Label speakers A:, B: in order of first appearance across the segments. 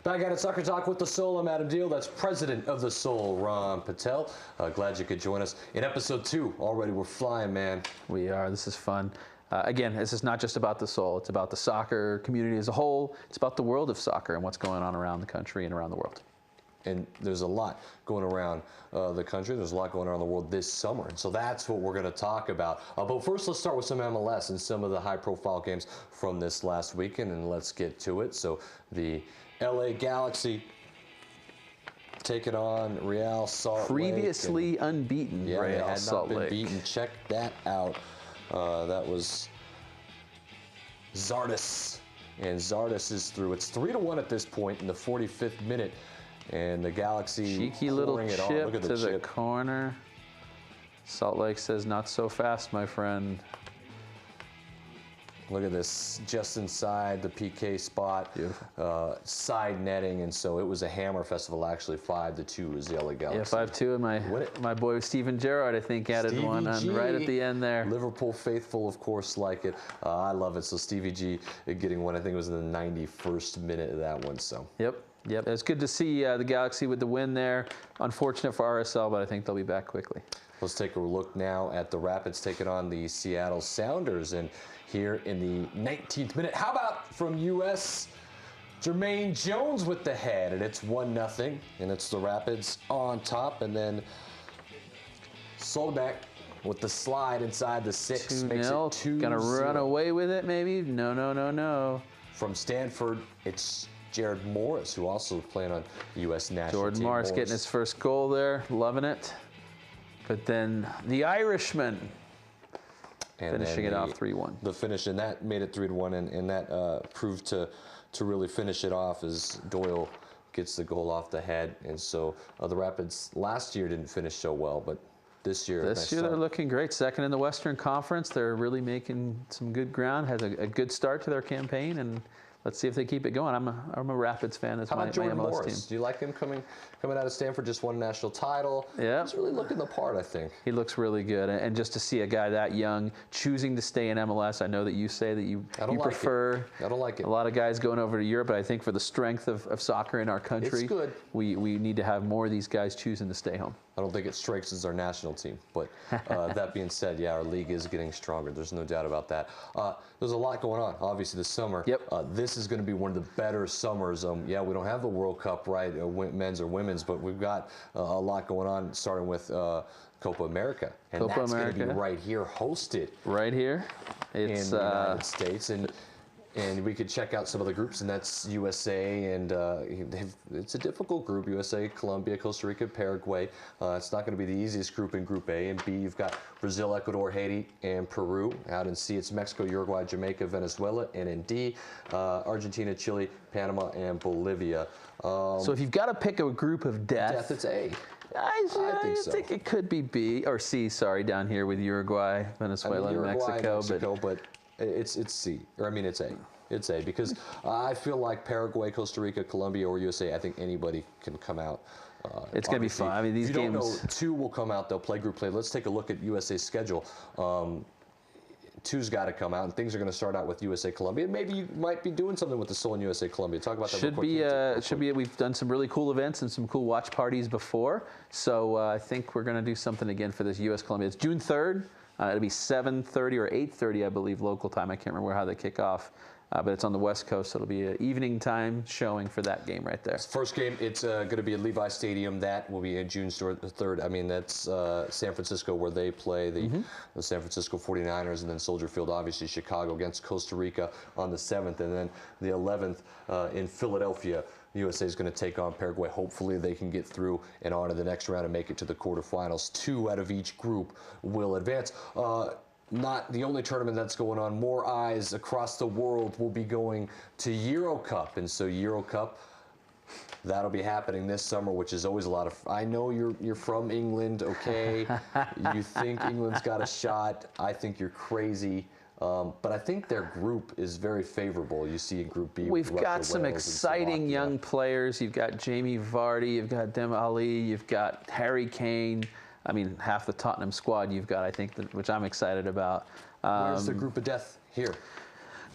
A: Back at it, Soccer Talk with the Soul. I'm Adam Diehl. That's President of the Soul, Ron Patel. Glad you could join us in episode 2. Already we're flying, man.
B: We are. This is fun. Again, this is not just about the Soul. It's about the soccer community as a whole. It's about the world of soccer and what's going on around the country and around the world.
A: And there's a lot going around the country. There's a lot going on in the world this summer. And so that's what we're going to talk about. But first, let's start with some MLS and some of the high-profile games from this last weekend, and let's get to it. So the LA Galaxy taking on Real Salt Lake.
B: Previously unbeaten
A: Real
B: Real
A: had
B: Salt
A: not
B: Lake.
A: been beaten. Check that out. That was Zardes. And Zardes is through. It's 3-1 at this point in the 45th minute. And the Galaxy
B: Cheeky little
A: pouring it on.
B: chip
A: Look at
B: to the
A: chip.
B: corner. Salt Lake says, not so fast, my friend.
A: Look at this, just inside the PK spot.
B: Beautiful.
A: Side netting, and so it was a hammer festival. Actually, 5-2 was the LA Galaxy.
B: Yeah, 5-2, and my boy Steven Gerrard, I think, added
A: Stevie
B: one on
A: G.
B: right at the end there.
A: Liverpool faithful, of course, like it. I love it. So Stevie G getting one. I think it was in the 91st minute of that one. So.
B: Yep. It's good to see the Galaxy with the win there. Unfortunate for RSL, but I think they'll be back quickly.
A: Let's take a look now at the Rapids taking on the Seattle Sounders. And here in the 19th minute, how about from US, Jermaine Jones with the head, and it's 1-0, and it's the Rapids on top, and then Solback with the slide inside the 6 makes it 2-0.
B: Gonna run away with it, maybe? No.
A: From Stanford, it's Jared Morris, who also is playing on the U.S. national team.
B: Jordan Morris getting his first goal there, loving it. But then the Irishman finishing it off 3-1.
A: The finish, and that made it 3-1, and that proved to really finish it off as Doyle gets the goal off the head. And so the Rapids last year didn't finish so well, but this year
B: they're looking great. Second in the Western Conference. They're really making some good ground. Has a good start to their campaign, and let's see if they keep it going. I'm a Rapids fan. That's
A: How about Jordan
B: MLS
A: Morris?
B: team.
A: Do you like him coming out of Stanford? Just won a national title.
B: Yeah,
A: he's really looking the part, I think.
B: He looks really good, and just to see a guy that young choosing to stay in MLS. I know that you say that you prefer.
A: I don't like it.
B: A lot of guys going over to Europe, but I think for the strength of soccer in our country,
A: it's good.
B: We need to have more of these guys choosing to stay home.
A: I don't think it strengthens our national team. But that being said, yeah, our league is getting stronger. There's no doubt about that. There's a lot going on, obviously, this summer.
B: Yep.
A: This is going to be one of the better summers. Yeah, we don't have the World Cup, right, men's or women's, but we've got a lot going on, starting with Copa America. And that's going to be right here, hosted.
B: Right here. It's
A: in the United States. And we could check out some of the groups, and that's USA, and it's a difficult group, USA, Colombia, Costa Rica, Paraguay. It's not going to be the easiest group in Group A. And B, you've got Brazil, Ecuador, Haiti, and Peru. Out in C, it's Mexico, Uruguay, Jamaica, Venezuela. And in D, Argentina, Chile, Panama, and Bolivia.
B: So if you've got to pick a group of death,
A: it's A.
B: I think it could be B, or C, sorry, down here with Uruguay, Venezuela, and Mexico.
A: But it's C, or I mean it's A. It's A, because I feel like Paraguay, Costa Rica, Colombia, or USA, I think anybody can come out.
B: It's going to be fun. I mean, these games.
A: You don't know, 2 will come out. They'll play group play. Let's take a look at USA's schedule. 2's got to come out, and things are going to start out with USA Colombia. Maybe you might be doing something with the Soul in USA Colombia. Talk about that.
B: Should be. We've done some really cool events and some cool watch parties before, so I think we're going to do something again for this US Colombia. It's June 3rd. It'll be 7:30 or 8:30, I believe, local time. I can't remember how they kick off. But it's on the West Coast, so it'll be an evening time showing for that game right there.
A: First game, it's going to be at Levi Stadium. That will be June 3rd. I mean, that's San Francisco, where they play the San Francisco 49ers, and then Soldier Field, obviously, Chicago against Costa Rica on the 7th, and then the 11th in Philadelphia. USA is going to take on Paraguay. Hopefully they can get through and on to the next round and make it to the quarterfinals. 2 out of each group will advance. Not the only tournament that's going on. More eyes across the world will be going to Euro Cup. And so Euro Cup, that'll be happening this summer, which is always a lot of I know you're from England, okay? You think England's got a shot. I think you're crazy. But I think their group is very favorable. You see in Group B.
B: We've got some exciting young players. You've got Jamie Vardy, you've got Dem Ali, you've got Harry Kane. I mean, half the Tottenham squad you've got, I think, which I'm excited about.
A: Where's the group of death here?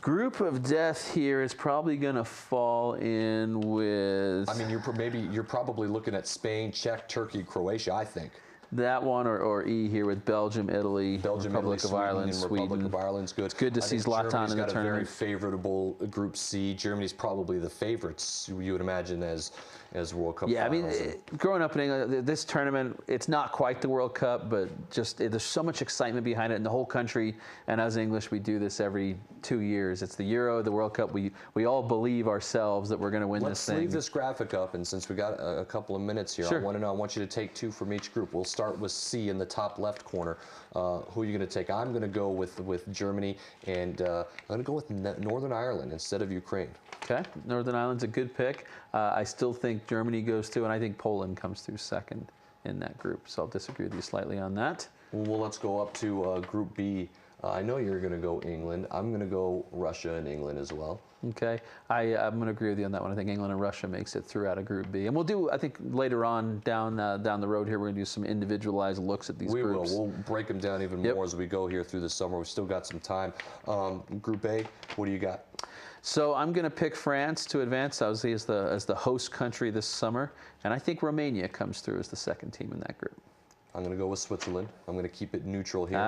B: Group of death here is probably going to fall in with.
A: I mean, you're probably looking at Spain, Czech, Turkey, Croatia, I think.
B: That one or E here with Belgium, Italy, Republic of Ireland, Sweden.
A: Republic of Ireland's good.
B: It's good to see Zlatan in the tournament.
A: Germany's got a very favorable Group C. Germany's probably the favorites, you would imagine, as World Cup finals.
B: I mean, growing up in England, this tournament, it's not quite the World Cup, but just there's so much excitement behind it in the whole country. And as English, we do this every 2 years. It's the Euro, the World Cup. We all believe ourselves that we're going to win this thing.
A: Let's leave this graphic up, and since we got a couple of minutes here,
B: Sure.
A: I want you to take 2 from each group. We'll start with C in the top left corner. Who are you going to take? I'm going to go with Germany, and I'm going to go with Northern Ireland instead of Ukraine.
B: Okay, Northern Ireland's a good pick. I still think Germany goes through, and I think Poland comes through second in that group. So I'll disagree with you slightly on that.
A: Well, let's go up to Group B. I know you're going to go England. I'm going to go Russia and England as well.
B: Okay, I'm going to agree with you on that one. I think England and Russia makes it through out of Group B. And we'll do, I think, later on down the road here, we're going to do some individualized looks at these groups.
A: We will. We'll break them down even more as we go here through the summer. We've still got some time. Group A, what do you got?
B: So I'm going to pick France to advance, obviously, as the host country this summer. And I think Romania comes through as the second team in that group.
A: I'm going to go with Switzerland. I'm going to keep it neutral here.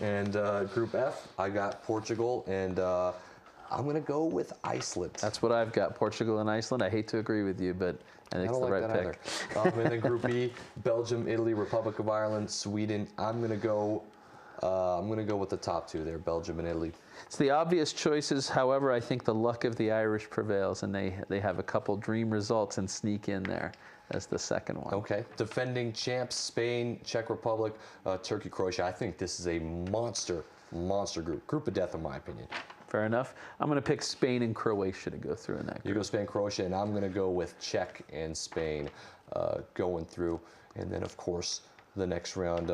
A: And Group F, I got Portugal, and I'm going to go with Iceland.
B: That's what I've got, Portugal and Iceland. I hate to agree with you, but I think it's the right pick.
A: And then Group E, Belgium, Italy, Republic of Ireland, Sweden. I'm going to go with the top 2 there, Belgium and Italy.
B: It's the obvious choices. However, I think the luck of the Irish prevails, and they have a couple dream results and sneak in there as the second one.
A: Okay. Defending champs, Spain, Czech Republic, Turkey, Croatia. I think this is a monster group. Group of death, in my opinion.
B: Fair enough. I'm going to pick Spain and Croatia to go through in that group.
A: You go Spain, Croatia, and I'm going to go with Czech and Spain going through. And then, of course, the next round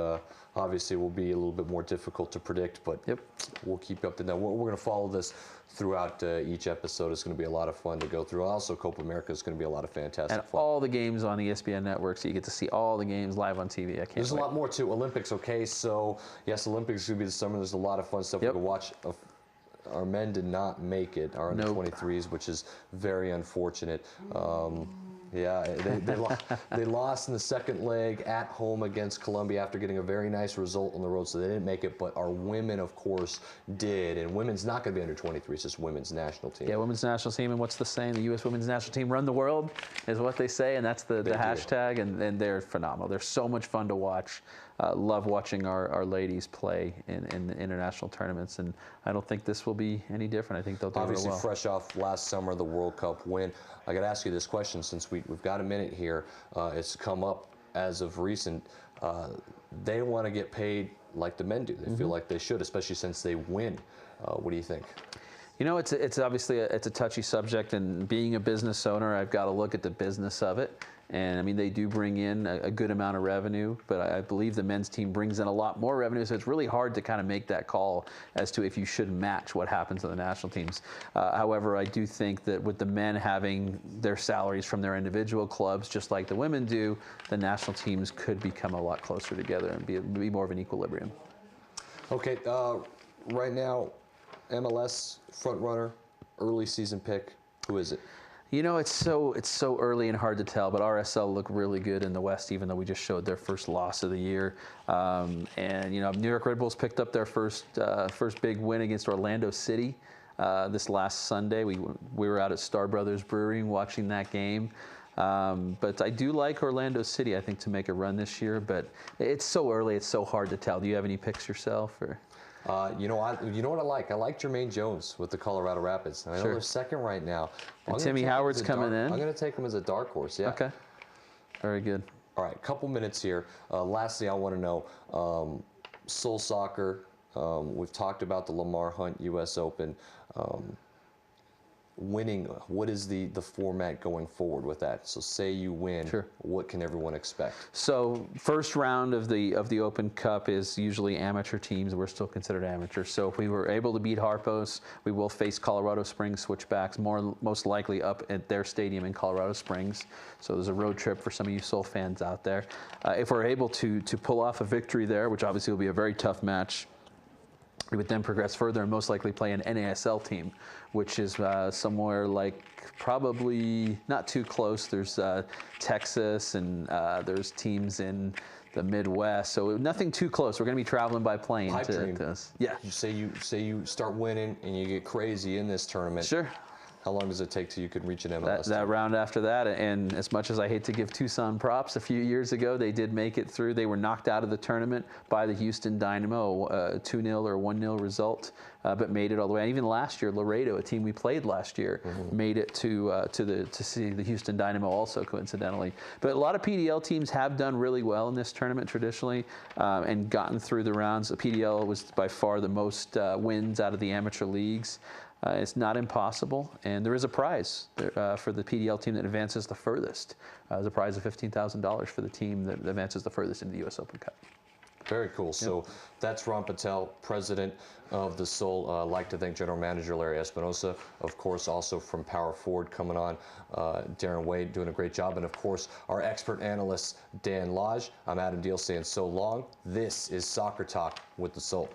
A: obviously will be a little bit more difficult to predict, but we'll keep you up to that. We're going to follow this throughout each episode. It's going to be a lot of fun to go through. Also, Copa America is going to be a lot of fantastic fun.
B: All the games on ESPN Network, so you get to see all the games live on TV.
A: There's a lot more too. Olympics, okay? So, yes, Olympics is going to be the summer. There's a lot of fun stuff we can watch. Our men did not make it, our under-23s, which is very unfortunate. They lost in the second leg at home against Colombia after getting a very nice result on the road, so they didn't make it. But our women, of course, did. And women's not going to be under-23; it's just women's national team. Yeah,
B: women's national team. And what's the saying? The U.S. women's national team run the world is what they say, and that's the hashtag. And they're phenomenal. They're so much fun to watch. Love watching our ladies play in international tournaments, and I don't think this will be any different. I think they'll do really well.
A: Obviously, fresh off last summer, the World Cup win. I got to ask you this question since we've got a minute here. It's come up as of recent. They want to get paid like the men do. They feel like they should, especially since they win. What do you think?
B: You know, it's obviously a touchy subject, and being a business owner, I've got to look at the business of it. And I mean, they do bring in a good amount of revenue, but I believe the men's team brings in a lot more revenue. So it's really hard to kind of make that call as to if you should match what happens to the national teams. However, I do think that with the men having their salaries from their individual clubs, just like the women do, the national teams could become a lot closer together and be more of an equilibrium.
A: Okay, right now, MLS front runner, early season pick. Who is it?
B: You know, it's so early and hard to tell, but RSL look really good in the West, even though we just showed their first loss of the year. And you know, New York Red Bulls picked up their first big win against Orlando City this last Sunday. We were out at Star Brothers Brewery watching that game. But I do like Orlando City, I think, to make a run this year. But it's so early; it's so hard to tell. Do you have any picks yourself, or?
A: You know what I like? I like Jermaine Jones with the Colorado Rapids. I know they're second right now.
B: And Timmy Howard's coming in.
A: I'm going to take him as a dark horse, yeah.
B: Okay. Very good.
A: All right, couple minutes here. Lastly, I want to know, Soul Soccer, we've talked about the Lamar Hunt U.S. Open. Winning, what is the format going forward with that? So say you win, what can everyone expect? So
B: first round of the Open Cup is usually amateur teams. We're still considered amateur. So if we were able to beat Harpos, we will face Colorado Springs Switchbacks, most likely up at their stadium in Colorado Springs. So there's a road trip for some of you Soul fans out there. If we're able to pull off a victory there, which obviously will be a very tough match, We would then progress further and most likely play an NASL team, which is somewhere like probably not too close. There's Texas and there's teams in the Midwest, so nothing too close. We're going to be traveling by plane
A: Pipe dream.
B: to this. Yeah.
A: You say you start winning and you get crazy in this tournament.
B: Sure.
A: How long does it take till you can reach an MLS team?
B: That round after that, and as much as I hate to give Tucson props, a few years ago they did make it through. They were knocked out of the tournament by the Houston Dynamo, a 2-0 or 1-0 result, but made it all the way. And even last year, Laredo, a team we played last year, made it to see the Houston Dynamo also, coincidentally. But a lot of PDL teams have done really well in this tournament traditionally and gotten through the rounds. The PDL was by far the most wins out of the amateur leagues. It's not impossible, and there is a prize for the PDL team that advances the furthest. There's a prize of $15,000 for the team that advances the furthest into the U.S. Open Cup.
A: Very cool. So that's Ron Patel, president of the Soul. I'd like to thank General Manager Larry Espinosa, of course, also from Power Forward coming on, Darren Wade doing a great job, and of course our expert analyst Dan Lodge. I'm Adam Diehl saying so long. This is Soccer Talk with the Soul.